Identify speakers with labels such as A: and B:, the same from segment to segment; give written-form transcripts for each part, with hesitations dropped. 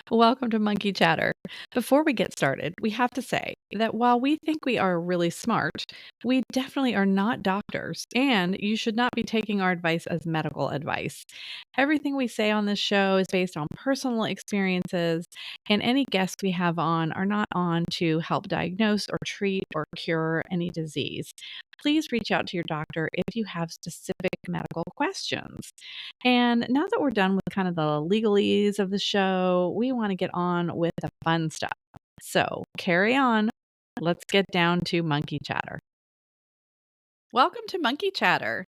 A: Welcome to Monkey Chatter. Before we get started, we have to say that while we think we are really smart, we definitely are not doctors, and you should not be taking our advice as medical advice. Everything we say on this show is based on personal experiences, and any guests we have on are not on to help diagnose or treat or cure any disease. Please reach out to your doctor if you have specific medical questions. And now that we're done with kind of the legalese of the show, we want to get on with the fun stuff. So carry on. Let's get down to monkey chatter. Welcome to Monkey Chatter.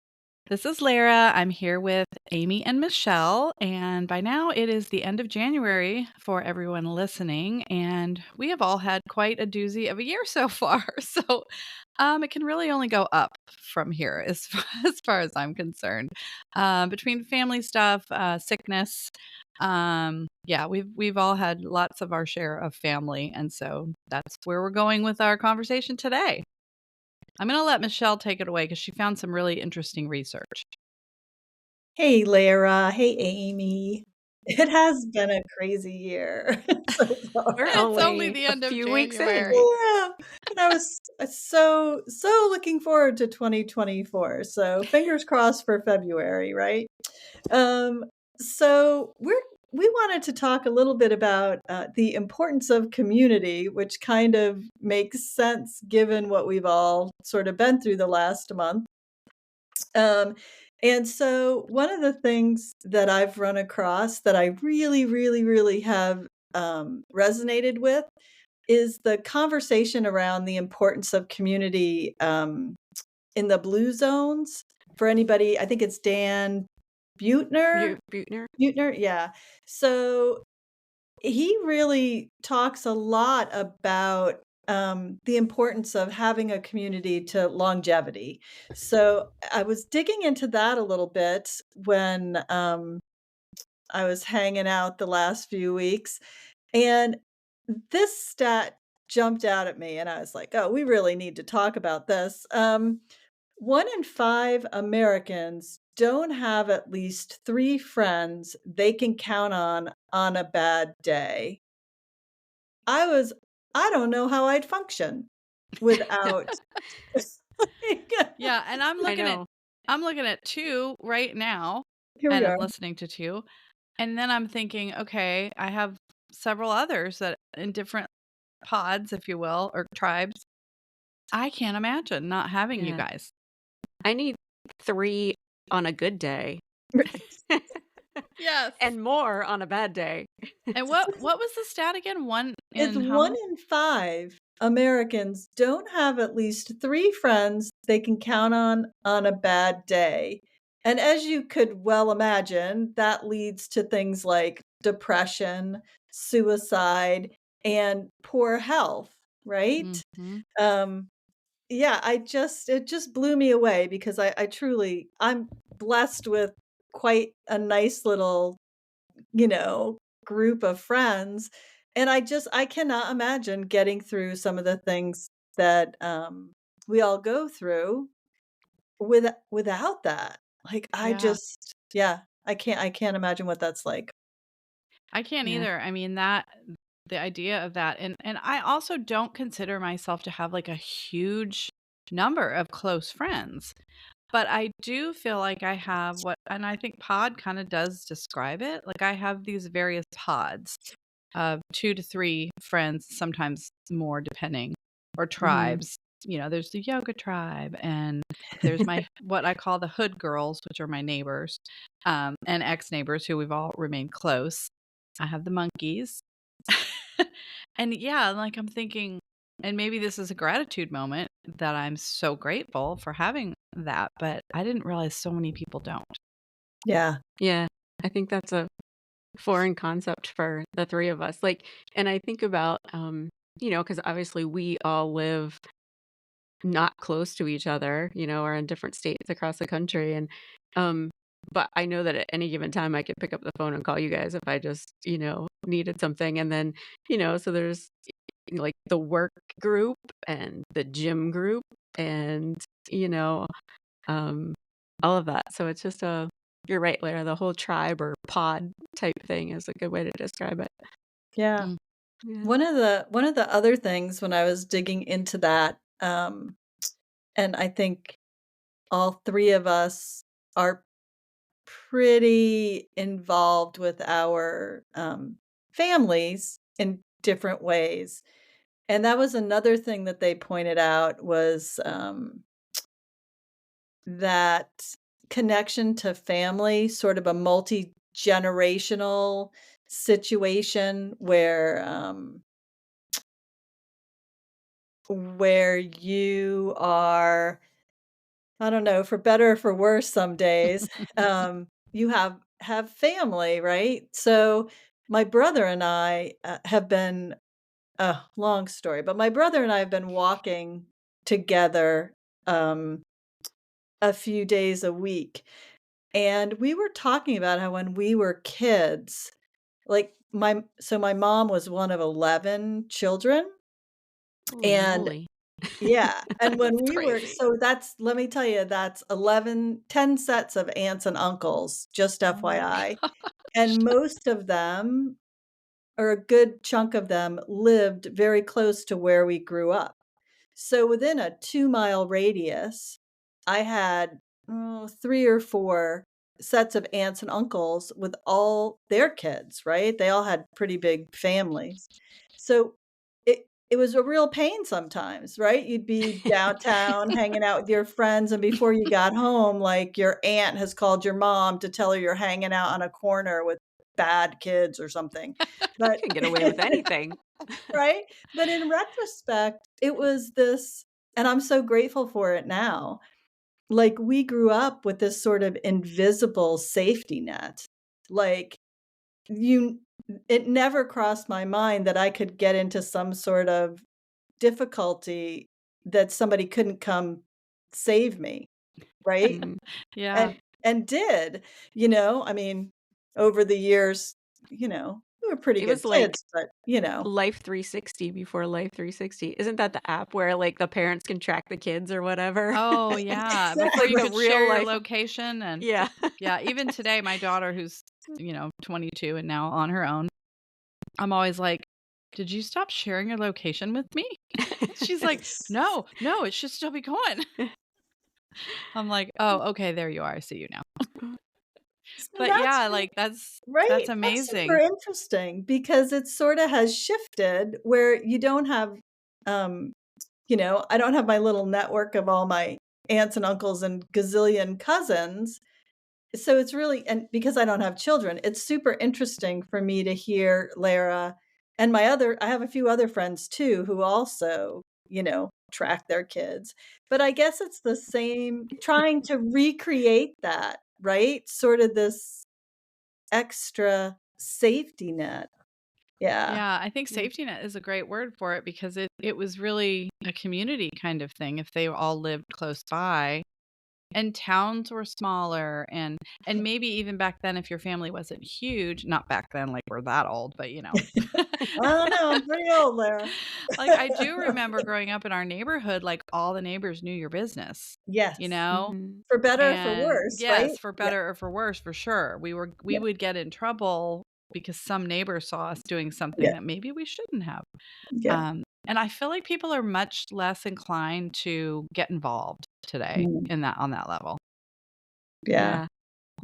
A: This is Lara. I'm here with Amy and Michelle, and by now it is the end of January for everyone listening, and we have all had quite a doozy of a year so far. So it can really only go up from here as far as I'm concerned. Between family stuff, sickness, yeah, we've all had lots of our share of family, and so that's where we're going with our conversation today. I'm going to let Michelle take it away because she found some really interesting research.
B: Hey, Lara. Hey, Amy. It has been a crazy year so
A: And
B: far.
C: We're
A: it's only
C: only
A: the
C: a
A: end of
C: few weeks in.
A: January.
B: Yeah, and I was so looking forward to 2024. So fingers crossed for February, right? Um, so we wanted to talk a little bit about the importance of community, which kind of makes sense given what we've all sort of been through the last month. Um, and so one of the things that I've run across that I really, really, really have resonated with is the conversation around the importance of community in the blue zones. For anybody, I think it's Dan Buettner.
C: Buettner?
B: Buettner, yeah. So he really talks a lot about the importance of having a community to longevity. So I was digging into that a little bit when I was hanging out the last few weeks, and this stat jumped out at me, and I was like, "Oh, we really need to talk about this." 1 in 5 Americans don't have at least 3 friends they can count on a bad day. I was I don't know how I'd function without
A: Yeah, and
C: I know.
A: I'm looking at 2 right now,
B: Here we
A: and I'm
B: are.
A: listening to 2, and then I'm thinking, okay, I have several others that in different pods, if you will, or tribes. I can't imagine not having you
C: Yeah.
A: guys.
C: I need 3 on a good day
A: Yes.
C: and more on a bad day.
A: And what was the stat again? 1
B: It's
A: in how
B: 1
A: many?
B: in 5 Americans don't have at least 3 friends they can count on a bad day. And as you could well imagine, that leads to things like depression, suicide, and poor health, right?
A: Mhm.
B: Um, yeah, it just blew me away because I truly I'm blessed with quite a nice little, you know, group of friends, and I cannot imagine getting through some of the things that, we all go through without that. Like, I
A: Yeah.
B: just yeah, I can't imagine what that's like.
A: I can't
C: Yeah.
A: either. I mean, that the idea of that, and I also don't consider myself to have, like, a huge number of close friends, but I do feel like I have what, and I think pod kinda does describe it, like, I have these various pods of 2 to 3 friends, sometimes more depending, or
C: Mhm.
A: tribes. There's the yoga tribe, and there's my what I call the hood girls, which are my neighbors, and ex-neighbors who we've all remained close. I have the monkeys. And yeah, like I'm thinking, and maybe this is a gratitude moment that I'm so grateful for having that, but I didn't realize so many people don't.
B: Yeah.
C: Yeah. I think that's a foreign concept for the 3 of us. Like, and I think about, because obviously we all live not close to each other, or in different states across the country. And, but I know that at any given time I could pick up the phone and call you guys if I just, needed something. And then, so there's like the work group and the gym group and, you know, um, all of that. So it's just you're right, Lara, the whole tribe or pod type thing is a good way to describe it.
B: Yeah.
A: Mm.
C: Yeah.
B: One of the other things when I was digging into that, and I think all 3 of us are pretty involved with our, families in different ways, and that was another thing that they pointed out was, that connection to family, sort of a multi-generational situation where you are, I don't know, for better or for worse some days, you have family, right? So, my brother and I, have been long story, but my brother and I have been walking together, um, a few days a week, and we were talking about how when we were kids, like, my mom was one of 11 children,
C: Holy
B: and
C: moly.
B: yeah, and when
C: That's
B: we were
C: crazy.
B: so that's let me tell you, that's 10 sets of aunts and uncles, just
A: Oh my
B: FYI,
A: gosh.
B: and most of them, or a good chunk of them, lived very close to where we grew up. So within a 2-mile radius, I had, 3 or 4 sets of aunts and uncles with all their kids, right? They all had pretty big families. So it was a real pain sometimes, right? You'd be downtown hanging out with your friends, and before you got home, like, your aunt has called your mom to tell her you're hanging out on a corner with bad kids or something.
C: I
B: But
C: can get away with anything.
B: right? But in retrospect, it was this, and I'm so grateful for it now. Like, we grew up with this sort of invisible safety net. Like, you it never crossed my mind that I could get into some sort of difficulty that somebody couldn't come save me, right?
C: Mm.
A: Yeah.
B: And did, I mean, over the years, we were pretty
C: It
B: good
C: was like
B: kids, but.
C: Life 360 before Life 360. Isn't that the app where like the parents can track the kids or whatever?
A: Oh, yeah.
C: It's
A: Before
C: like
A: you
C: the
A: could
C: real
A: share your
C: life.
A: location and
C: Yeah.
A: yeah, even today, my daughter who's, 22 and now on her own, I'm always like, "Did you stop sharing your location with me?" She's like, "No, no, it should still be going." I'm like, "Oh, okay, there you are. I see you now."
B: So
A: But
B: that's
A: yeah, like that's
B: right, that's super
A: amazing.
B: interesting because it sorta has shifted where you don't have, um, I don't have my little network of all my aunts and uncles and gazillion cousins, so it's really, and because I don't have children, it's super interesting for me to hear Lara and I have a few other friends too who also, track their kids. But I guess it's the same trying to recreate that, right? Sort of this extra safety net. Yeah.
A: Yeah, I think
C: Yeah.
A: safety net is a great word for it because it was really a community kind of thing if they all lived close by. And towns were smaller and maybe even back then if your family wasn't huge, not back then like we're that old, but
B: Oh, no, I'm pretty old, Lara.
A: Like I do remember growing up in our neighborhood, like all the neighbors knew your business, you
B: Yes.
A: know?
C: Mhm.
B: For better or for
A: And
B: worse, right?
A: yes, for
B: Yeah,
A: better or for worse, for sure. We
B: yeah,
A: would get in trouble because some neighbor saw us doing something
B: yeah,
A: that maybe we shouldn't have.
B: yeah.
A: And I feel like people are much less inclined to get involved today
B: Mm,
A: in that on that level.
B: yeah.
C: Yeah.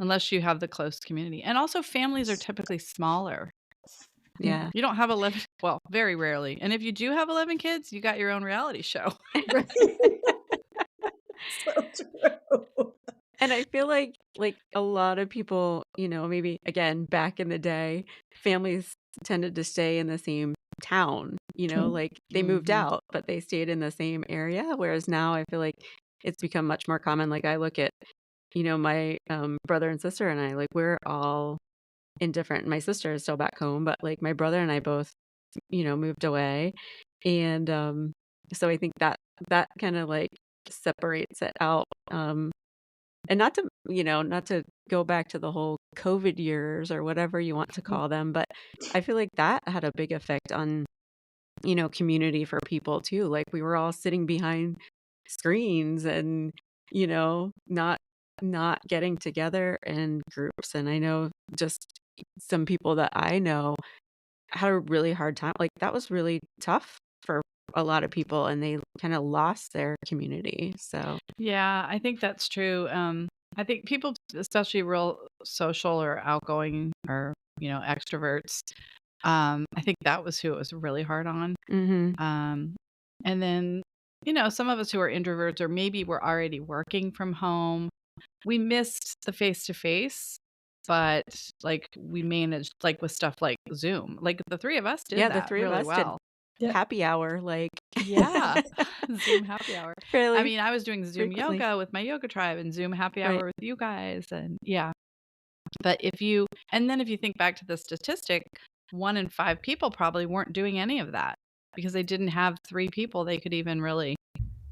A: Unless you have the close community. And also families are typically smaller.
B: Mm.
C: Yeah.
A: You don't have 11 well, very rarely. And if you do have 11 kids, you got your own reality show.
B: Right. So true.
C: And I feel like a lot of people, maybe again back in the day, families tended to stay in the same town,
B: Mm,
C: like they moved
A: Mhm.
C: out, but they stayed in the same area. Whereas now I feel like it's become much more common. Like I look at, my brother and sister and I, like we're all in different, my sister is still back home, but like my brother and I both, moved away. And so I think that kind of like separates it out. And not to go back to the whole COVID years or whatever you want to
B: mm,
C: call them, but I feel like that had a big effect on, community for people too. Like we were all sitting behind screens and, not getting together in groups. And I know just some people that I know had a really hard time. Like, that was really tough for a lot of people, and they kinda lost their community, so
A: Yeah, I think that's true. I think people, especially real social or outgoing or, extroverts, I think that was who it was really hard on.
C: Mhm.
A: And then, some of us who are introverts or maybe we're already working from home, we missed the face to face, but like we managed like with stuff like Zoom. Like the three of us did
C: Yeah, the
A: that
C: 3 of
A: really
C: us did
A: well.
B: Yeah.
C: happy hour, like
A: Yeah. Zoom happy hour. I
C: fairly
A: mean, I was doing Zoom
C: frequently.
A: yoga with my yoga tribe and Zoom happy
C: Right.
A: hour with you guys. And yeah. But if you think back to the statistic, 1 in 5 people probably weren't doing any of that because they didn't have 3 people they could even really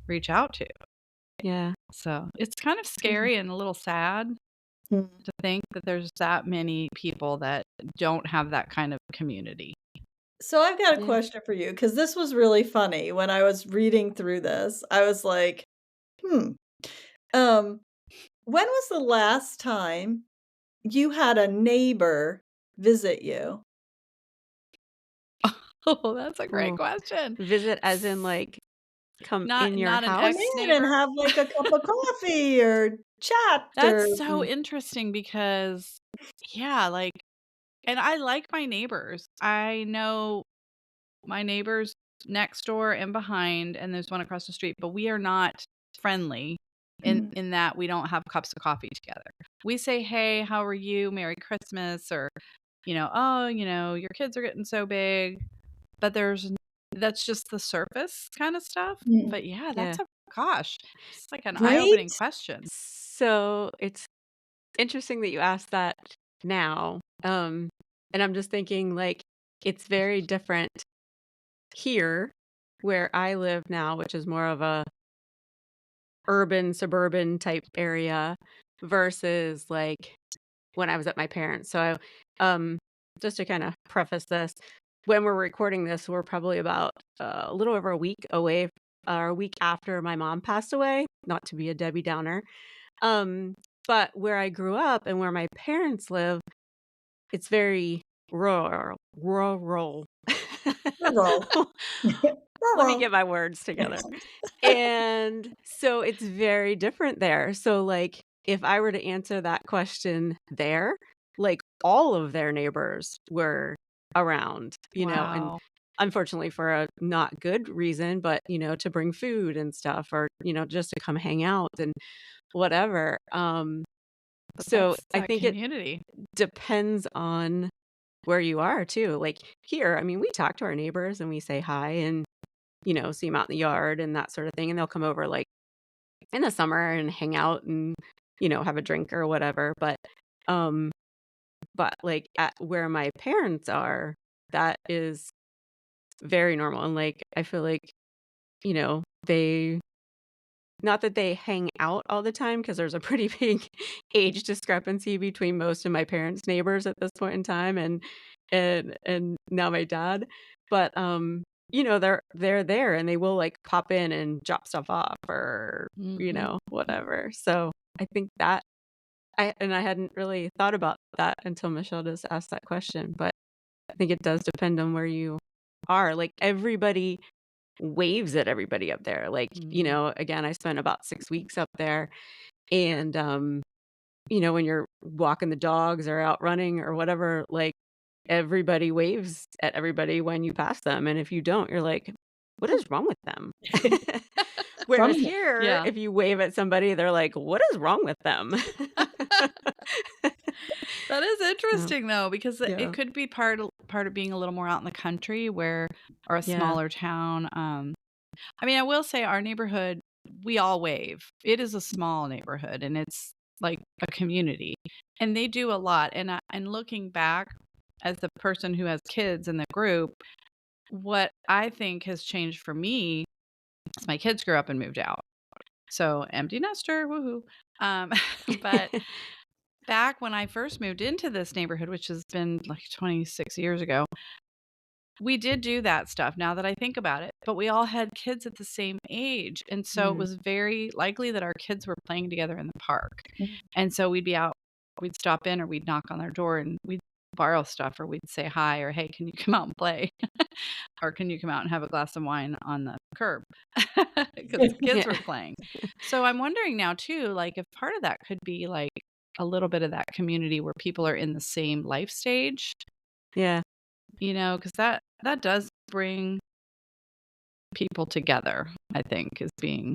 A: reach out to.
C: Yeah.
A: So it's kind of
C: Crazy.
A: scary and a little sad
B: Mm.
A: to think that there's that many people that don't have that kind of community.
B: So I've got a
C: Yeah.
B: question for you because this was really funny when I was reading through this. I was like, "Hmm, um, when was the last time you had a neighbor visit you?"
A: Oh, that's a great
C: Oh,
A: question.
C: visit as in,
A: S
C: like, come
A: Not
C: in your
A: not an
B: Come
C: house?
B: in and
A: ex-neighbor?
B: have, like, a cup of coffee or chat or
A: That's so interesting because yeah, like and I like my neighbors. I know my neighbors next door and behind, and there's one across the street, but we are not friendly
B: Mm,
A: in that we don't have cups of coffee together. We say, "Hey, how are you? Merry Christmas," or, "Oh, your kids are getting so big." But that's just the surface kind of stuff.
B: mm.
A: But yeah,
C: Yeah.
A: gosh, it's like an
B: Right?
A: eye-opening question.
C: So, it's interesting that you asked that now, and I'm just thinking, like, it's very different here where I live now, which is more of a urban, suburban type area versus, like, when I was at my parents'. So, just to kinda preface this, when we're recording this, we're probably about, a little over a week away or a week after my mom passed away, not to be a Debbie Downer. Um, but where I grew up and where my parents live, it's very rural.
B: Rural.
C: Let me
B: Rural.
C: get my words together. And so it's very different there. So, like, if I were to answer that question there, like, all of their neighbors were around, and
A: Wow.
C: unfortunately for a not good reason, but, to bring food and stuff or, just to come hang out and whatever.
A: But
C: So
A: that's
C: I
A: that
C: think it
A: community.
C: depends on where you are too. Like here, I mean, we talk to our neighbors and we say hi and, see them out in the yard and that sort of thing. And they'll come over like in the summer and hang out and, have a drink or whatever. Um, but like at where my parents are, that is very normal. And like, I feel like, they not that they hang out all the time, because there's a pretty big age discrepancy between most of my parents' neighbors at this point in time and now my dad. But, they're there and they will, like, pop in and drop stuff off or,
A: Mhm.
C: whatever. So, I think that I hadn't really thought about that until Michelle just asked that question, but I think it does depend on where you are. Like, everybody waves at everybody up there. Like,
A: Mhm.
C: again, I spent about 6 weeks up there and, when you're walking the dogs or out running or whatever, like, everybody waves at everybody when you pass them, and if you don't, you're like, "What is wrong with them?"
B: From
C: Whereas
B: here.
C: here,
A: Yeah.
C: if you wave at somebody, they're like, "What is wrong with them?"
A: That is
C: So,
A: interesting though, because it
C: yeah.
A: could be part of being a little more out in the country where or a
C: Yeah.
A: smaller town. I mean, I will say our neighborhood, we all wave. It is a small neighborhood and it's like a community. And they do a lot. And looking back as the person who has kids in the group, what I think has changed for me is my kids grew up and moved out. So empty nester, woohoo. Um, but back when I first moved into this neighborhood, which has been like 26 years ago, we did do that stuff now that I think about it, but we all had kids at the same age. And so it
C: Mm.
A: was very likely that our kids were playing together in the park.
B: Mm.
A: And so we'd be out, we'd stop in or we'd knock on their door and we'd borrow stuff, or we'd say hi, or hey, can you come out and play? Or can you come out and have a glass of wine on the curb? Because the kids were
C: Yeah.
A: playing. So I'm wondering now too, like if part of that could be like a little bit of that community where people are in the same life stage,
C: Yeah.
A: because that does bring people together, I think, is being,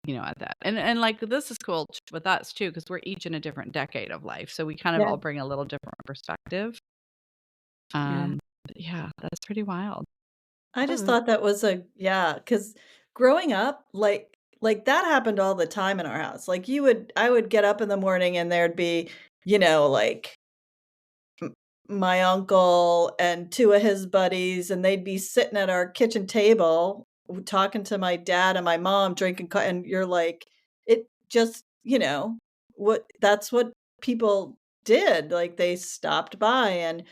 A: at that. And like this is cool with us too, because we're each in a different decade of life. So we kind of
B: Yeah.
A: all bring a little different perspective.
C: Yeah.
A: But yeah, that's pretty wild.
B: I just
C: Oh,
B: thought that was because growing up, that happened all the time in our house. Like I would get up in the morning and there'd be, like my uncle and 2 of his buddies, and they'd be sitting at our kitchen table talking to my dad and my mom, drinking co and you're like, it just that's what people did, like, they stopped by, and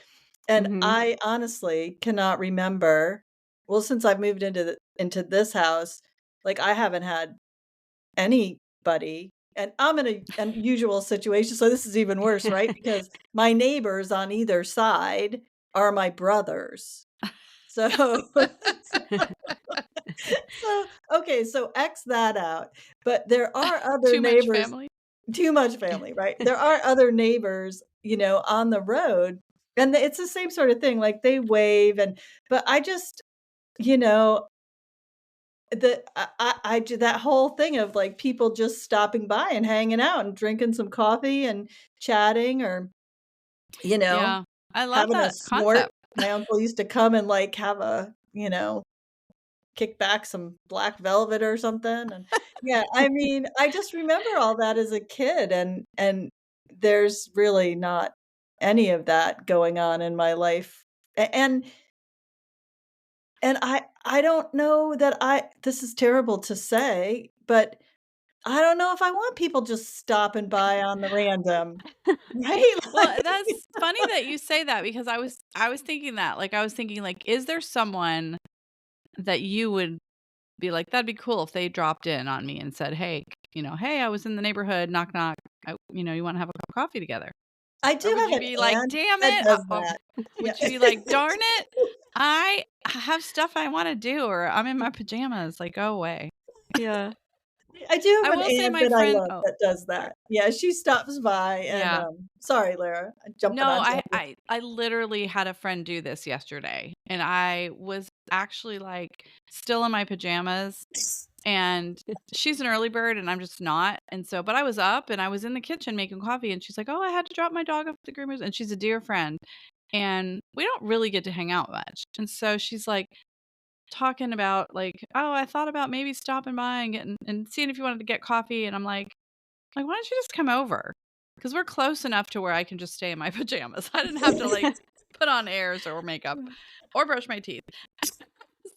C: mhm.
B: I honestly cannot remember well, since I've moved into this house, like, I haven't had anybody, and I'm in a unusual situation, so this is even worse, right? Because my neighbors on either side are my brothers. So so okay, so X that out, but there are other
A: Too much
B: neighbors
A: family.
B: too much family, right? There are other neighbors, on the road, and it's the same sort of thing, like, they wave but I just, you know the I do that whole thing of, like, people just stopping by and hanging out and drinking some coffee and chatting or, you know,
A: Yeah, I love
B: having a
A: that
B: snort.
A: concept.
B: My uncle used to come and, like, have kick back some black velvet or something, and yeah, I mean, I just remember all that as a kid, and there's really not any of that going on in my life, and I don't know that I this is terrible to say, but I don't know if I want people just stopping by on the random, right? Like
A: Well, that's funny that you say that, because I was thinking that, like, I was thinking, like, is there someone that you would be like, "That'd be cool if they dropped in on me and said, hey, hey, I was in the neighborhood, knock, knock, you wanna have a cup of coffee together?'"
B: I
A: Or
B: do
A: would
B: have
A: you
B: an
A: be like,
B: aunt
A: "Damn
B: that
A: it,"
B: does that. Yeah.
A: would you be like, "Darn it, I have stuff I wanna do," or "I'm in my pajamas, like, go away."
C: Yeah.
B: I do
A: I
B: have an
A: will say
B: aunt
A: my
B: that I
A: friend
B: love
A: oh,
B: that does
A: sorry.
B: that. Yeah, she stops by and,
A: Yeah.
B: sorry, Lara, I'm jumping
A: No,
B: on
A: I
B: top of
A: I I literally had a friend do this yesterday, and I was actually, like, still in my pajamas, and she's an early bird and I'm just not, and so but I was up and I was in the kitchen making coffee, and she's like, "Oh, I had to drop my dog off at the groomers," and she's a dear friend, and we don't really get to hang out much, and so she's, like, talking about, like, "Oh, I thought about maybe stopping by and getting and seeing if you wanted to get coffee," and I'm like, "Why don't you just come over? Because 'Cause we're close enough to where I can just stay in my pajamas. I didn't have to, like, put on airs or makeup or brush my teeth."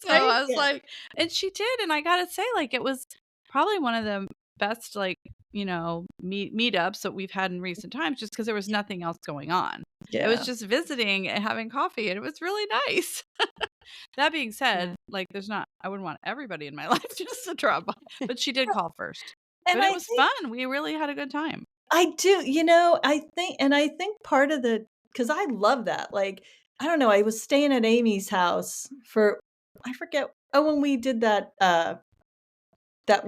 A: So
B: right?
A: I was
B: Yeah.
A: like and she did, and I gotta say, like, it was probably one of the best, like, meetups that we've had in recent times, just because there was nothing else going on. It was
B: Yeah.
A: just visiting and having coffee, and it was really nice. That being said,
C: Yeah.
A: like, I wouldn't want everybody in my life just to drop by, but she did call first.
B: And
A: But it
B: I
A: was
B: think
A: fun. We really had a good time.
B: I do, I think part of the because I love that, like, I don't know, I was staying at Amy's house for I forget when we did that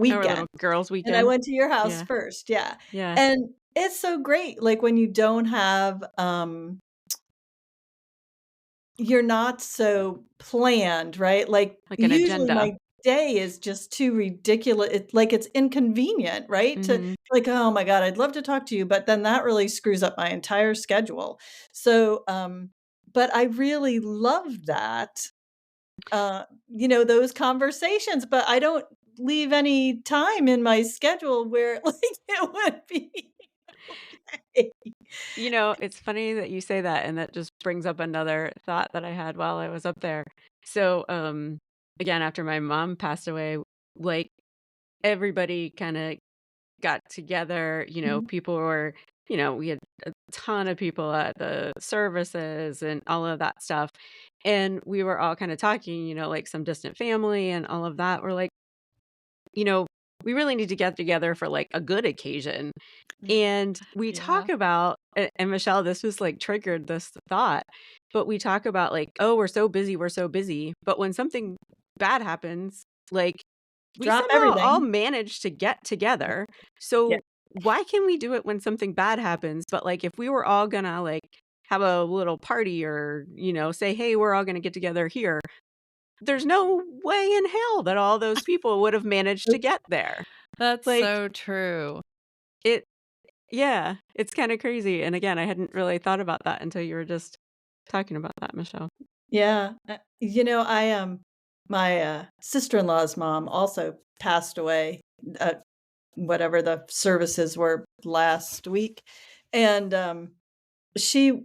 C: Our little
B: weekend,
C: girls'
B: and I
C: weekend.
B: went to your house
C: Yeah.
B: first, yeah,
C: Yeah.
B: and it's so great, like, when you don't have, you're not so planned, right? Like,
C: Like an
B: usually
C: agenda.
B: my day is just too ridiculous. It's inconvenient, right? To
C: Mhm.
B: like, "Oh my god, I'd love to talk to you," but then that really screws up my entire schedule. So, but I really love that, those conversations, but I don't leave any time in my schedule where, like, it would be okay.
C: It's funny that you say that, and that just brings up another thought that I had while I was up there. So, again, after my mom passed away, like, everybody kinda got together,
B: Mhm.
C: people were we had a ton of people at the services and all of that stuff, and we were all kinda talking, like some distant family and all of that. We're like, you know, we really need to get together for like a good occasion. And we talk
A: Yeah.
C: about, and Michelle, this was like triggered this thought, but we talk about like, oh, we're so busy, we're so busy. But when something bad happens, like we
B: Drop
C: somehow all
B: everything.
C: manage to get
B: Yeah.
C: together.
B: Yeah.
C: So why can we do it when something bad happens? But like if we were all gonna like have a little party or, say, hey, we're all gonna get together here, there's no way in hell that all those people would have managed to get there.
A: That's
C: Like
A: so true.
C: it, yeah, it's kind of crazy. And again, I hadn't really thought about that until you were just talking about that, Michelle.
B: Yeah. My sister-in-law's mom also passed away, whatever the services were last week, and, she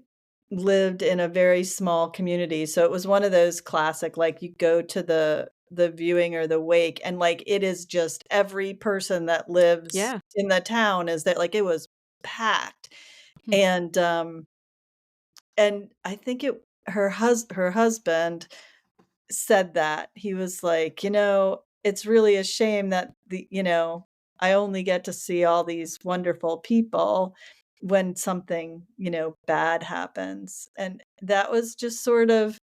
B: lived in a very small community, so it was one of those classic, like, you go to the viewing or the wake, and, like, it is just every person that lives
C: Yeah.
B: in the town is there, like, it was packed,
A: Hmm.
B: and I think her husband said that. He was like, it's really a shame that I only get to see all these wonderful people when something, bad happens." And that was just sort of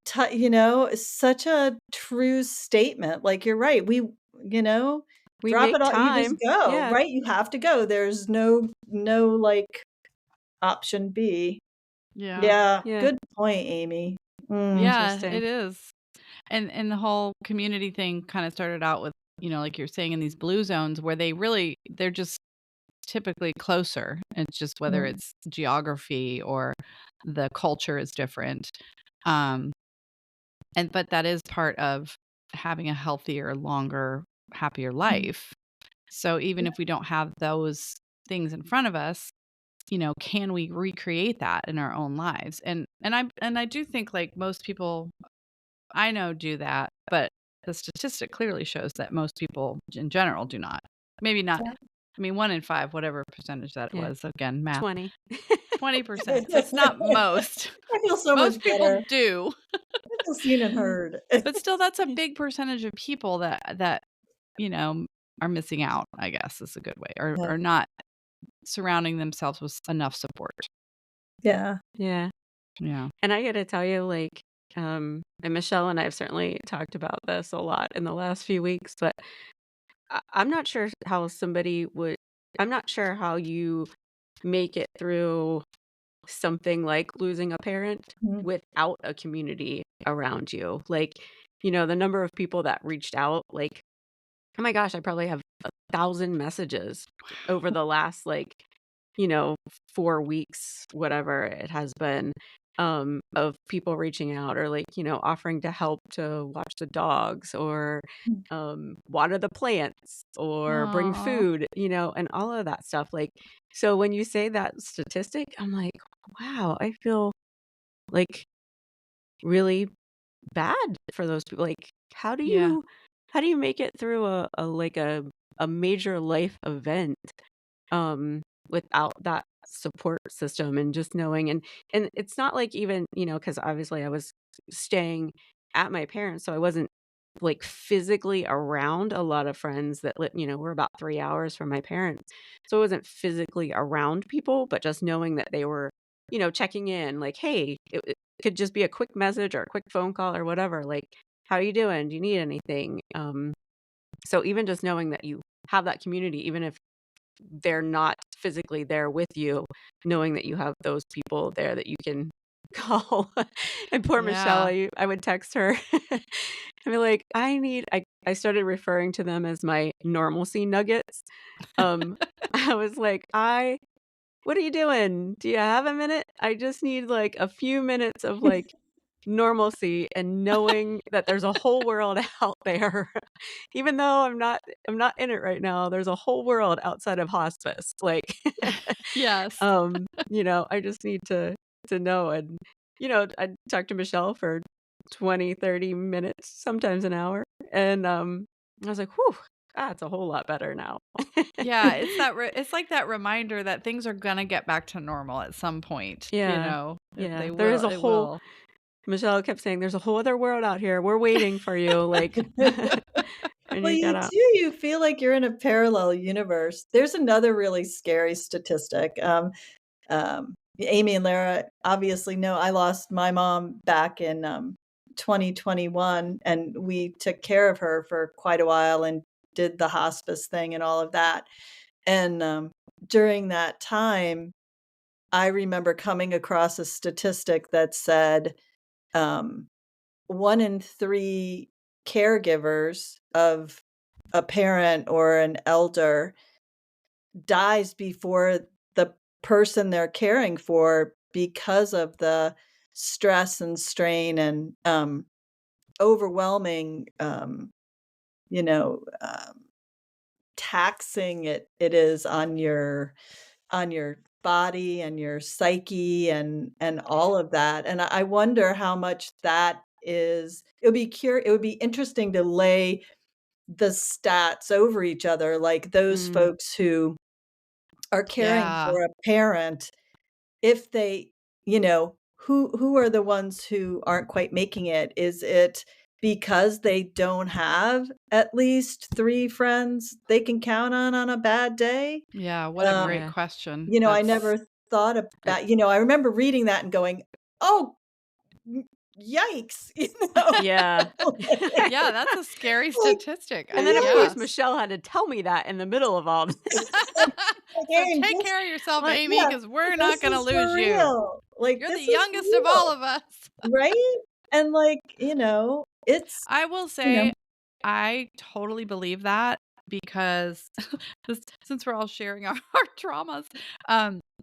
B: such a true statement. Like, you're right. You know,
C: We
B: drop
C: make
B: it all, you just
C: time.
B: go,
C: Yeah.
B: right? You have to go. There's no like option B.
A: Yeah.
B: Yeah,
C: Yeah.
B: good point, Amy. Mm.
A: Yeah,
C: Interesting.
A: it is. And the whole community thing kind of started out with, like you're saying, in these blue zones where they're just typically closer. It's just whether
B: Mm.
A: it's geography or the culture is different. Um, but that is part of having a healthier, longer, happier
B: Mm.
A: life. So even if we don't have those things in front of us, can we recreate that in our own lives? And I do think like most people I know do that, but the statistic clearly shows that most people in general do not. Maybe not.
B: Yeah.
A: I mean, 1 in 5, whatever percentage that
C: Yeah.
A: was. Again, math.
C: 20.
A: 20%. So it's not most.
B: I feel so much
A: Most people
B: better.
A: do.
B: I feel seen and heard.
A: But still, that's a big percentage of people that you know are missing out, I guess is a good way, or
B: Yeah.
A: not surrounding themselves with enough support.
B: Yeah.
C: Yeah.
A: Yeah.
C: And I got to tell you, like, and Michelle and I have certainly talked about this a lot in the last few weeks, but I'm not sure how I'm not sure how you make it through something like losing a parent
B: Mhm.
C: without a community around you. Like, the number of people that reached out, like, oh my gosh, I probably have 1,000 messages over the last, like, 4 weeks, whatever it has been, of people reaching out or like, offering to help to watch the dogs or
B: Mm.
C: water the plants or bring
A: Aw.
C: food, and all of that stuff. Like, so when you say that statistic, I'm like, wow, I feel like really bad for those people. Like, how do
A: Yeah.
C: you how do you make it through a major life event without that support system and just knowing and it's not like even, because obviously I was staying at my parents, so I wasn't like physically around a lot of friends that were about 3 hours from my parents. So I wasn't physically around people, but just knowing that they were, checking in like, hey, it could just be a quick message or a quick phone call or whatever. Like, how are you doing? Do you need anything? So even just knowing that you have that community, even if they're not physically there with you, knowing that you have those people there that you can call. And poor Michelle,
A: Yeah.
C: I would text her and be like, I started referring to them as my normalcy nuggets. I was like, what are you doing? Do you have a minute? I just need like a few minutes of like normalcy and knowing that there's a whole world out there. Even though I'm not in it right now, there's a whole world outside of hospice. Like
A: Yes.
C: I just need to know. And I talk to Michelle for 20, 30 minutes, sometimes an hour. And I was like, whew, that's a whole lot better now.
A: Yeah, it's like that reminder that things are gonna get back to normal at some point,
C: Yeah.
A: They
C: Yeah. There is
A: will,
C: a
A: it
C: whole
A: will.
C: Michelle kept saying, there's a whole other world out here. We're waiting for you. Like, and
B: Well,
C: you
B: you
C: gotta.
B: do, you feel like you're in a parallel universe. There's another really scary statistic. Amy and Lara obviously know I lost my mom back in 2021, and we took care of her for quite a while and did the hospice thing and all of that. And during that time, I remember coming across a statistic that said um, 1 in 3 caregivers of a parent or an elder dies before the person they're caring for because of the stress and strain and overwhelming, you know, taxing it is on your body and your psyche and all of that. And I wonder how much that is. It would be interesting to lay the stats over each other, like those
C: Mm,
B: folks who are caring
A: Yeah.
B: for a parent, if they, who are the ones who aren't quite making it? Is it because they don't have at least 3 friends they can count on a bad day?
A: Yeah. What a
B: Um,
A: great
C: yeah.
A: question.
B: I
A: That's,
B: never thought
C: Uh,
B: about I remember reading that and going, "Oh, y yikes,"
C: Yeah.
A: yeah, that's a scary
B: Like,
A: statistic.
C: And then, of
B: yeah,
C: course,
A: Yes.
C: Michelle had to tell me that in the middle of all this.
A: So
B: again,
A: take care of yourself,
C: Like,
A: Amy,
B: yeah,
A: because we're not
B: this
A: going to
B: is for
A: lose you.
B: real. Like,
A: You're the
B: this is
A: youngest of all
B: real,
A: of us.
B: right? And, like, it's,
A: I will
B: you know
A: say I totally believe that because since we're all sharing our traumas.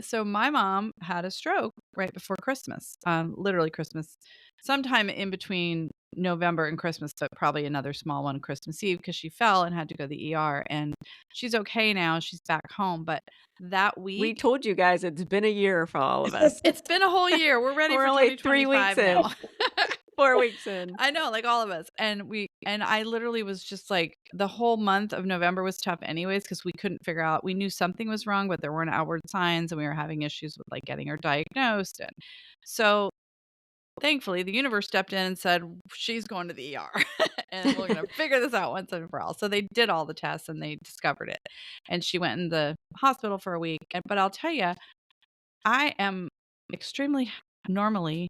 A: So my mom had a stroke right before Christmas, literally Christmas, sometime in between November and Christmas, but probably another small one Christmas Eve because she fell and had to go to the ER. And she's okay now. She's back home. But that
C: we
A: week,
C: told you guys it's been a year for all of us.
A: it's been a whole year. We're ready
C: We're
A: for
C: only 3 weeks
A: 2025 now.
C: in, 4 weeks in.
A: I know, like all of us. And I literally was just like the whole month of November was tough anyways because we couldn't figure out. We knew something was wrong, but there weren't outward signs and we were having issues with like getting her diagnosed. And so thankfully the universe stepped in and said, she's going to the ER and we're going to figure this out once and for all. So they did all the tests and they discovered it. And she went in the hospital for a week. But I'll tell you, I am extremely normally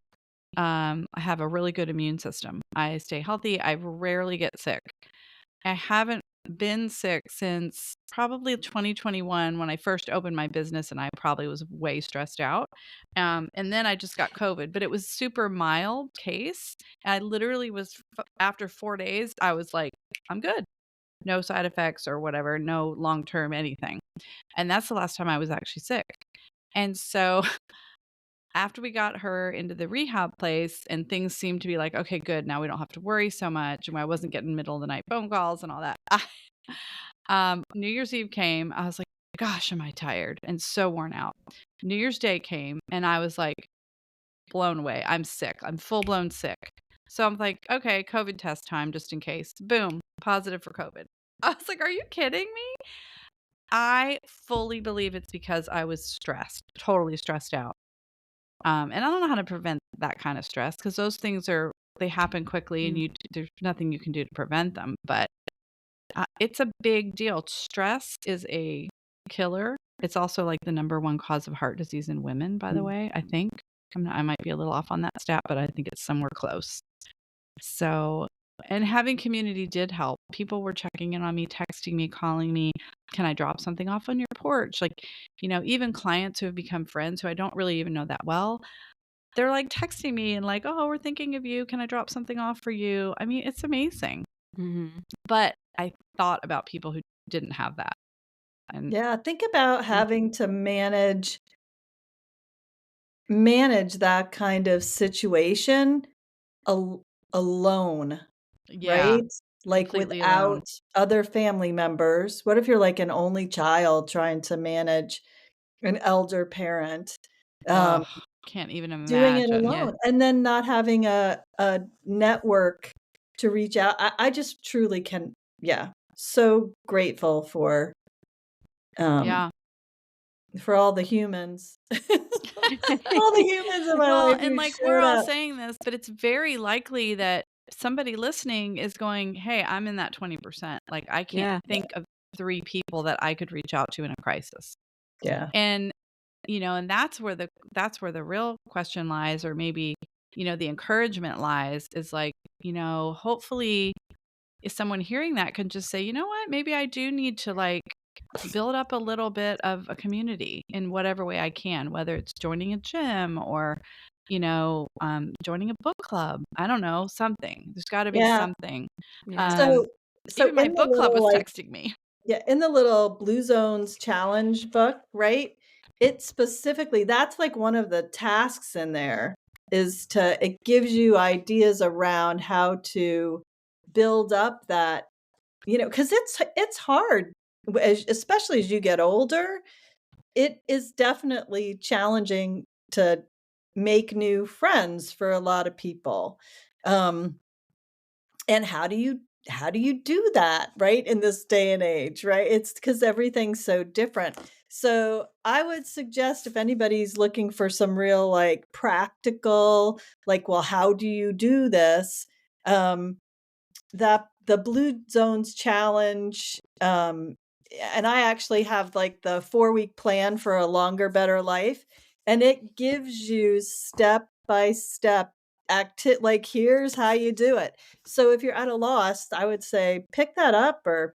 A: I have a really good immune system. I stay healthy. I rarely get sick. I haven't been sick since probably 2021 when I first opened my business and I probably was way stressed out. And then I just got COVID, but it was super mild case. And I literally was, after 4 days, I was like, I'm good. No side effects or whatever, no long term anything. And that's the last time I was actually sick. And so after we got her into the rehab place and things seemed to be like, okay, good. Now we don't have to worry so much. And I wasn't getting middle of the night phone calls and all that. New Year's Eve came. I was like, gosh, am I tired and so worn out. New Year's Day came and I was like blown away. I'm sick. I'm full blown sick. So I'm like, okay, COVID test time just in case. Boom, positive for COVID. I was like, are you kidding me? I fully believe it's because I was stressed, totally stressed out. And I don't know how to prevent that kind of stress because those things they happen quickly and
C: Mm.
A: there's nothing you can do to prevent them. But it's a big deal. Stress is a killer. It's also like the number one cause of heart disease in women, by the way, I think. I might be a little off on that stat, but I think it's somewhere close. So, and having community did help. People were checking in on me, texting me, calling me. Can I drop something off on your porch? Like, even clients who have become friends who I don't really even know that well, they're like texting me and like, oh, we're thinking of you. Can I drop something off for you? I mean, it's amazing.
C: Mhm.
A: But I thought about people who didn't have that. And
B: yeah, think about having to manage that kind of situation alone,
A: yeah,
B: right? Like,
A: completely alone.
B: without other family members. What if you're, like, an only child trying to manage an elder parent? Um,
A: Oh, can't even
B: doing it
A: imagine.
C: Yeah.
B: alone, and then not having a network to reach out. I just truly can, yeah, so grateful um,
A: Yeah.
B: for all the humans. All the humans in my
A: Well,
B: life
A: and
B: who
A: like we're
B: showed
A: all
B: up.
A: saying this, but it's very likely that somebody listening is going, hey, I'm in that 20%. Like, I can't
C: Yeah.
A: think of 3 people that I could reach out to in a crisis.
B: Yeah.
A: And, and that's where the real question lies, or maybe, the encouragement lies, is like, hopefully if someone hearing that can just say, you know what, maybe I do need to like build up a little bit of a community in whatever way I can, whether it's joining a gym or, joining a book club. I don't know, something. There's got to be
B: Yeah.
A: something.
C: Yeah.
B: So
A: Even my
B: in the
A: book club
B: little,
A: was
B: like,
A: texting me.
B: yeah, in the little Blue Zones challenge book, right? It specifically, that's like one of the tasks in there, it gives you ideas around how to build up that, because it's hard, especially as you get older. It is definitely challenging to make new friends for a lot of people. Um, and how do you do that, right, in this day and age, right? It's because everything's so different. So I would suggest, if anybody's looking for some real, like, practical, like, well, how do you do this? Um, that the Blue Zones challenge, and I actually have, like, the 4-week plan for a longer, better life, and it gives you step by step like, here's how you do it. So if you're at a loss, I would say pick that up, or,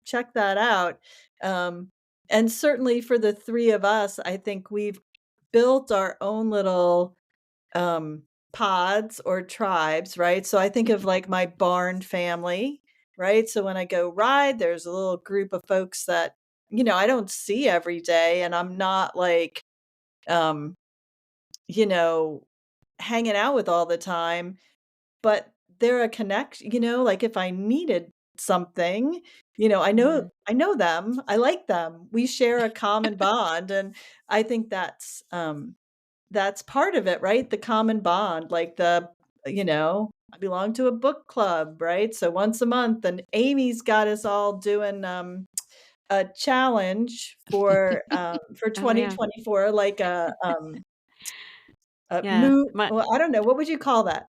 B: check that out. Um, and certainly for the 3 of us, I think we've built our own little, um, pods or tribes, right? So I think of, like, my barn family, right? So when I go ride, there's a little group of folks that, I don't see every day, and I'm not, like, um, you know, hanging out with all the time, but they're a connection, like, if I needed something, I know
C: Mhm.
B: I know them, I like them, we share a common bond, and I think that's part of it, right? The common bond, like, I belong to a book club, right? So once a month, and Amy's got us all doing, a challenge for
C: Oh yeah.
B: 2024, like a
C: Yeah.
B: move. Well, I don't know, what would you call that?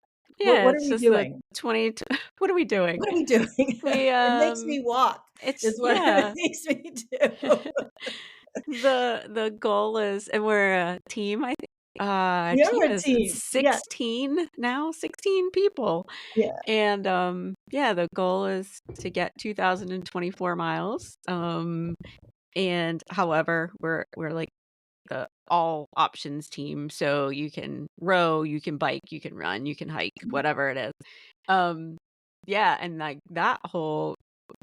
B: What are
C: It's
B: we
C: just the
B: doing?
C: 20 what are we doing?
B: What are we doing?
C: We
B: It makes me walk,
C: it's
B: is what it
C: yeah.
B: makes me do.
C: The goal is, and we're a team, I think. Team
B: You're a
C: is
B: team. Yeah,
C: 16 now, 16 people.
B: yeah.
C: And yeah, the goal is to get 2024 miles. And however, we're like the all options team. So you can row, you can bike, you can run, you can hike, whatever it is. Um, yeah, and like that whole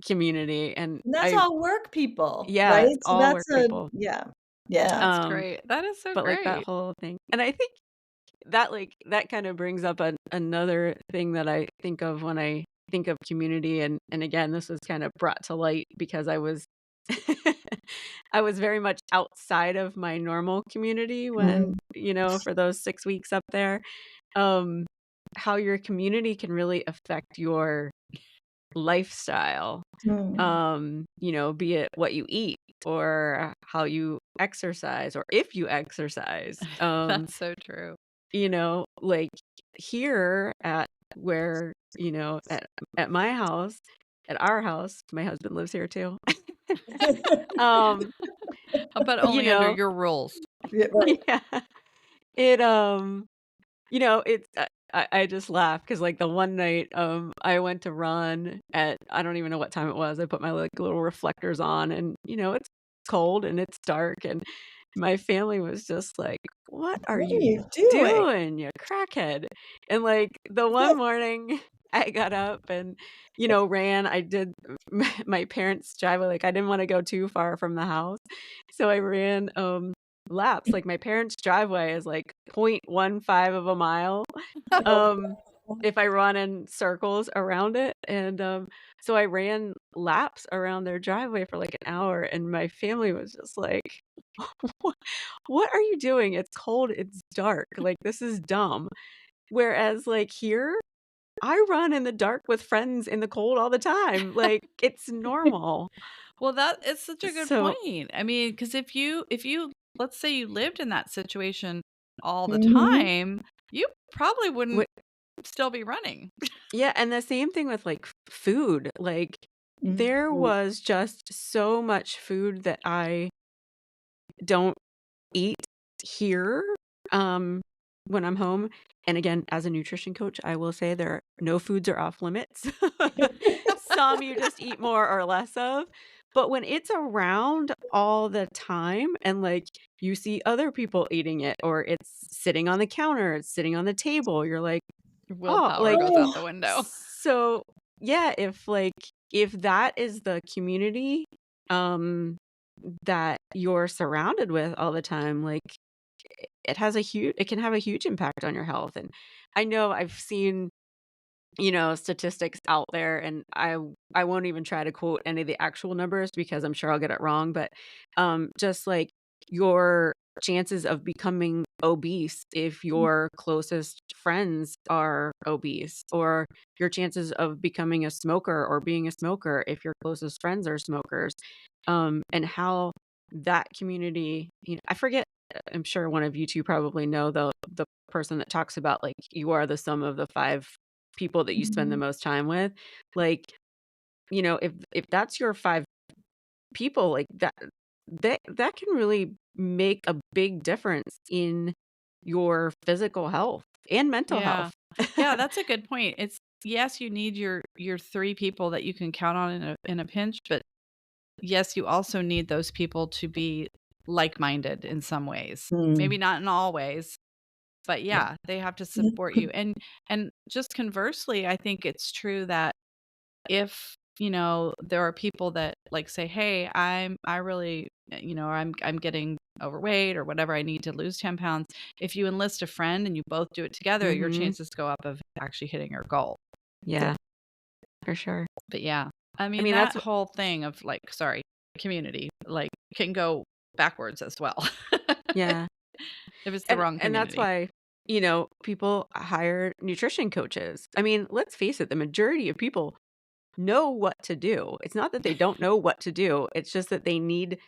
C: community, and
B: And that's all work people,
C: yeah,
B: right?
C: it's
B: So
C: all work
B: that's a
C: people.
B: yeah. Yeah.
A: That's
C: Um,
A: great. That is so
C: but like that
A: great.
C: whole thing, and I think that that kind of brings up another thing that I think of when I think of community, and again, this was kind of brought to light because I was I was very much outside of my normal community when,
B: Mm,
C: for those 6 weeks up there. Um, how your community can really affect your lifestyle,
B: mm.
C: be it what you eat or how you exercise or if you exercise.
A: That's so true.
C: Like here at where, at my house, at our house, my husband lives here too. um,
A: But
C: you
A: only under
C: know,
A: your rules.
B: Yeah, right.
C: yeah, it, it's, I just laugh because like the one night, I went to run at, I don't even know what time it was. I put my like little reflectors on, and it's cold and it's dark, and my family was just like, "What are
B: What are
C: you
B: you doing?
C: doing, you crackhead?" And like the one morning I got up and, ran. I did my parents' driveway. Like I didn't want to go too far from the house. So I ran laps. Like my parents' driveway is like 0.15 of a mile.
B: Oh,
C: Um if I run in circles around it. And so I ran laps around their driveway for like an hour, and my family was just like, "What what are you doing? It's cold, it's dark. Like this is dumb." Whereas like here, I run in the dark with friends in the cold all the time. Like it's normal.
A: Well, that is such a good
C: So,
A: point. I mean, because if you let's say you lived in that situation all the
B: mhm.
A: time, you probably
C: wh-
A: wouldn't still be running.
C: Yeah, and the same thing with, like, food, like, there
B: Ooh.
C: was just so much food that I don't eat here, um, when I'm home, and again, as a nutrition coach, I will say there are no foods are off limits. Some you just eat more or less of, but when it's around all the time and, like, you see other people eating it or it's sitting on the counter, it's sitting on the table, you're like, "Oh,"
A: Willpower
C: like,
A: goes out the
B: Oh.
A: window.
C: so, yeah, if that is the community, um, that you're surrounded with all the time, like, it can have a huge impact on your health, and I know I've seen, statistics out there, and I won't even try to quote any of the actual numbers because I'm sure I'll get it wrong, but, just, like, your chances of becoming obese if your closest friends are obese, or your chances of becoming a smoker or being a smoker if your closest friends are smokers, and how that community, I forget, I'm sure one of you 2 probably know the person that talks about, like, you are the sum of the 5 people that you spend the
B: Mhm.
C: most time with. Like, if that's your 5 people, like, that can really make a big difference in your physical health and mental
A: Yeah.
C: health.
A: Yeah, that's a good point. It's yes, you need your 3 people that you can count on in a pinch, but yes, you also need those people to be like-minded in some ways. Maybe
B: Mm.
A: not in all ways, but
B: Yeah.
A: yeah, they have to support you. And just conversely, I think it's true that if, there are people that like say, "Hey, I really, I'm getting overweight or whatever, I need to lose 10 pounds." If you enlist a friend and you both do it together, your
C: Mhm.
A: chances go up of actually hitting your goal.
B: Yeah.
C: Yeah, for sure.
A: But yeah, I
C: I
A: mean,
C: mean, that's
A: that whole thing of like, sorry, community, like can go backwards as well
C: yeah.
A: if it's the wrong
C: And that's
A: community.
C: why, people hire nutrition coaches. I mean, let's face it, the majority of people know what to do. It's not that they don't know what to do, it's just that they need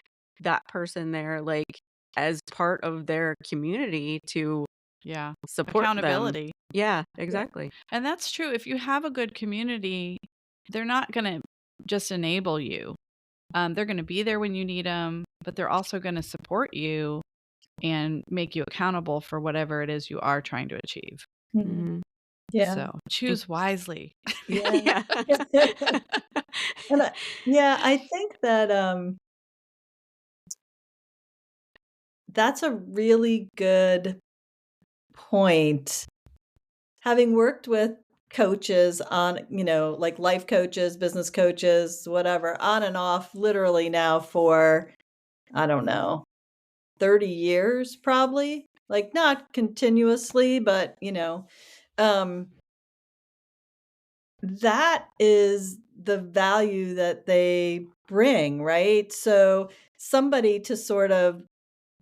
C: that person there, like, as part of their community to
A: Yeah.
C: support them.
A: Accountability.
C: Yeah,
B: Yeah.
C: exactly.
A: And that's true. If you have a good community, they're not going to just enable you. They're going to be there when you need them, but they're also going to support you and make you accountable for whatever it is you are trying to achieve.
B: Mhm.
C: Mhm.
B: Yeah.
A: So choose wisely.
B: Yeah.
C: Yeah.
B: And I think that that's a really good point. Having worked with coaches on, like life coaches, business coaches, whatever, on and off literally now for, I don't know, 30 years probably. Like not continuously, but um that is the value that they bring, right? So somebody to sort of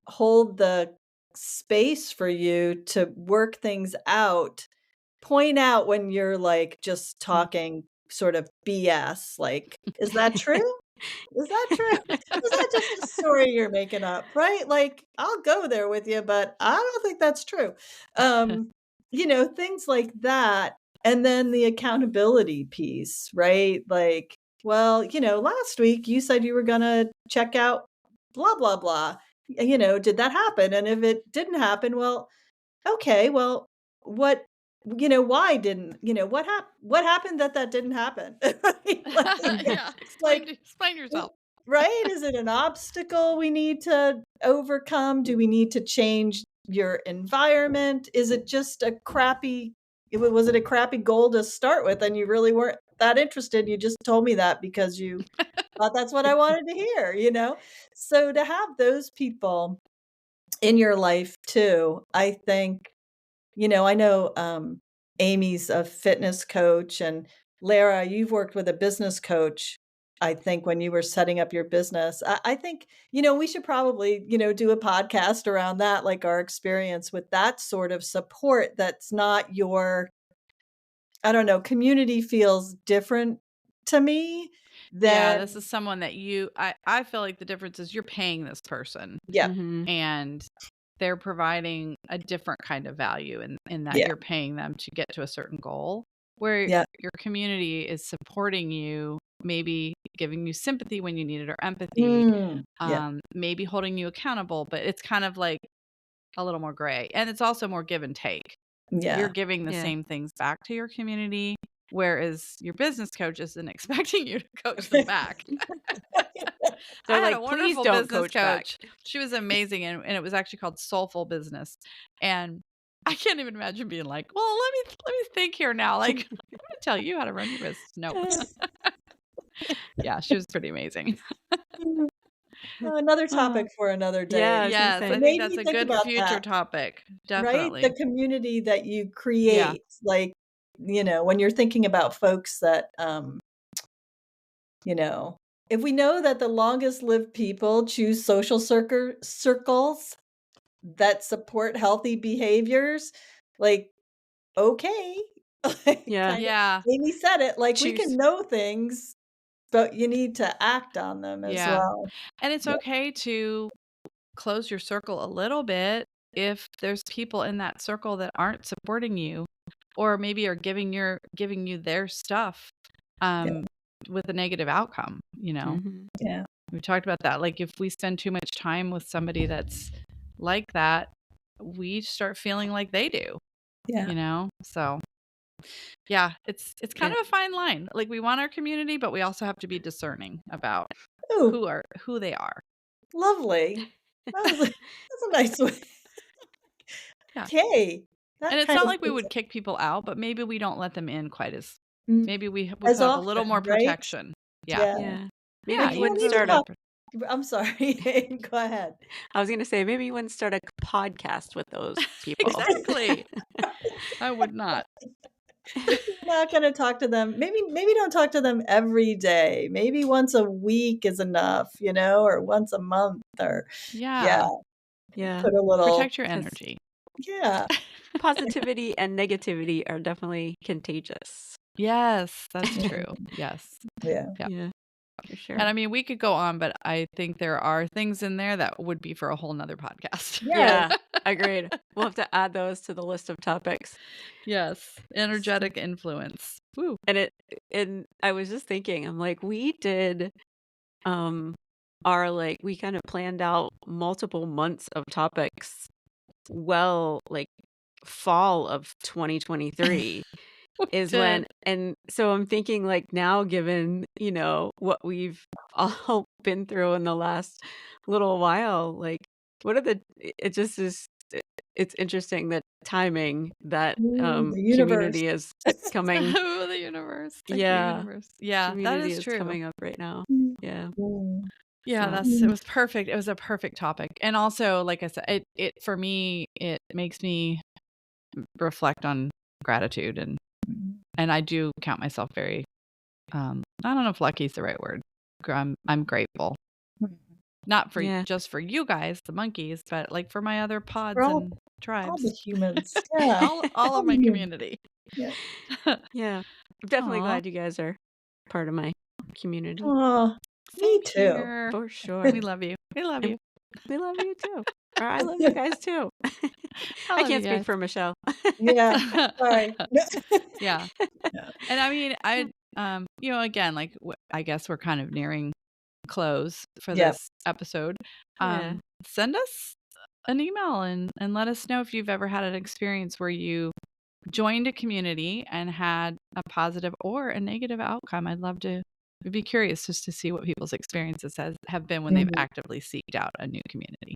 B: hold the space for you to work things out, point out when you're, like, just talking sort of BS, like, "Is that true? Is that true? Is that just a story you're making up?" Right? Like, I'll go there with you, but I don't think that's true. Things like that, and then the accountability piece, right? Like, "Well, last week you said you were gonna check out blah, blah, blah. Did that happen? And if it didn't happen, well, okay, well, what why didn't what happened that didn't happen?" Right?
A: Yeah.
B: Like,
A: Explain yourself.
B: right? Is it an obstacle we need to overcome? Do we need to change your environment? Is it just was it a crappy goal to start with and you really weren't that interested? You just told me that because you thought that's what I wanted to hear? So to have those people in your life too, I think, I know Amy's a fitness coach, and Lara, you've worked with a business coach. I think when you were setting up your business, I think, we should probably, do a podcast around that, like our experience with that sort of support that's not I don't know, community feels different to me
A: Yeah, this
B: than,
A: is someone that I feel like the difference is you're paying this person
B: yeah,
C: Mhm.
A: and they're providing a different kind of value in that
B: Yeah.
A: you're paying them to get to a certain goal, where
B: Yeah.
A: your community is supporting you, maybe giving you sympathy when you need it or empathy,
B: Yeah.
A: maybe holding you accountable, but it's kind of like a little more gray. And it's also more give and take. You're
B: Yeah.
A: giving the
C: Yeah.
A: same things back to your community, whereas your business coach isn't expecting you to coach them back.
C: They're
A: I had
C: like,
A: a
C: "Please
A: wonderful
C: don't
A: business
C: coach back."
A: coach. She was amazing, and it was actually called Soulful Business. And I can't even imagine being like, "Well, let me think here now. Like, I'm gonna tell you how to run your business." No. Yeah, she was pretty amazing.
B: Another topic for another day.
C: Yeah, I was gonna
A: Yes,
C: say.
A: I
B: It
A: think
B: made
A: that's
B: me
A: a
B: think
A: good
B: about
A: future
B: that,
A: topic.
B: right? The
A: Definitely.
B: community that you
A: Yeah.
B: create, like, when you're thinking about folks that, if we know that the longest lived people choose social circles that support healthy behaviors, like, okay, like,
C: Yeah.
B: kind of,
A: Yeah.
B: Amy said it, like, we
C: Choose.
B: can know things, but you need to act on them as
A: Yeah.
B: well.
A: And it's
B: Yeah.
A: okay to close your circle a little bit if there's people in that circle that aren't supporting you, or maybe are giving you their stuff with a negative outcome.
C: Mhm.
B: Yeah.
A: We talked about that. Like, if we spend too much time with somebody that's like that, we start feeling like they do.
B: Yeah.
A: So yeah, it's kind
C: Yeah.
A: of a fine line. Like, we want our community, but we also have to be discerning about
B: Ooh,
A: who they are.
B: lovely. That's a nice way.
A: Yeah.
B: Okay.
A: And
B: That
A: it's
B: kind
A: not
B: of
A: like we would kick people out, but maybe we don't let them in quite as
B: Mm,
A: maybe we
B: as
A: put up a little
B: often,
A: more
B: right?
A: protection. Yeah.
B: Yeah.
C: Yeah.
A: Yeah,
C: Maybe you
A: you
B: We
C: wouldn't
B: need
A: put up a
B: to
C: start
A: little
C: a
B: I'm sorry. Go ahead.
C: I was gonna say, maybe you wouldn't start a podcast with those people.
A: Exactly. I would not.
B: You're not gonna talk to them. Maybe don't talk to them every day. Maybe once a week is enough, or once a month, or yeah,
A: Yeah.
C: Yeah.
B: put a little
A: Protect your
C: 'Cause
A: energy.
B: yeah.
C: positivity and negativity are definitely contagious.
A: Yes, that's true. Yes.
B: Yeah.
A: Yeah.
C: Yeah, for sure.
A: And I mean, we could go on, but I think there are things in there that would be for a whole nother podcast.
C: Yeah, agreed. We'll have to add those to the list of topics.
A: Yes. Energetic influence. Woo.
C: And I was just thinking, I'm like, we did we kind of planned out multiple months of topics like fall of 2023 is
A: did.
C: when, and so I'm thinking, like, now, given what we've all been through in the last little while, like, what are it just is it's interesting that timing that
B: The universe.
C: community is coming.
A: Oh, the universe. Thank
C: Yeah.
A: you, universe. Yeah, that
C: Community
A: is
C: is
A: true.
C: coming up right now. Yeah.
B: Mm.
A: Yeah,
C: So
A: it was perfect. It was a perfect topic. And also, like I said, it for me, it makes me reflect on gratitude, and I do count myself very I don't know if lucky is the right word. I'm grateful. Not for
C: yeah.
A: just for you guys, the monkeys, but like for my other pods
B: For all
A: and
B: the
A: tribes.
B: humans. Yeah.
A: all of my community.
B: Yeah.
C: Yeah. I'm definitely
A: Aw.
C: glad you guys are part of my community.
B: Oh, me
A: Same
B: too.
A: here.
C: For sure.
A: We love you. We love
C: And
A: you.
C: we love you too. Or I love you guys too.
A: I
C: I
A: love
C: can't
A: you
C: speak
A: guys.
C: for Michelle.
B: Yeah. Sorry.
A: Yeah.
B: Yeah.
A: And I mean, again, like I guess we're kind of nearing close for
B: Yep.
A: this episode.
C: Yeah.
A: Send us an email and let us know if you've ever had an experience where you joined a community and had a positive or a negative outcome. I'd be curious just to see what people's experiences have been when they've actively seeked out a new community.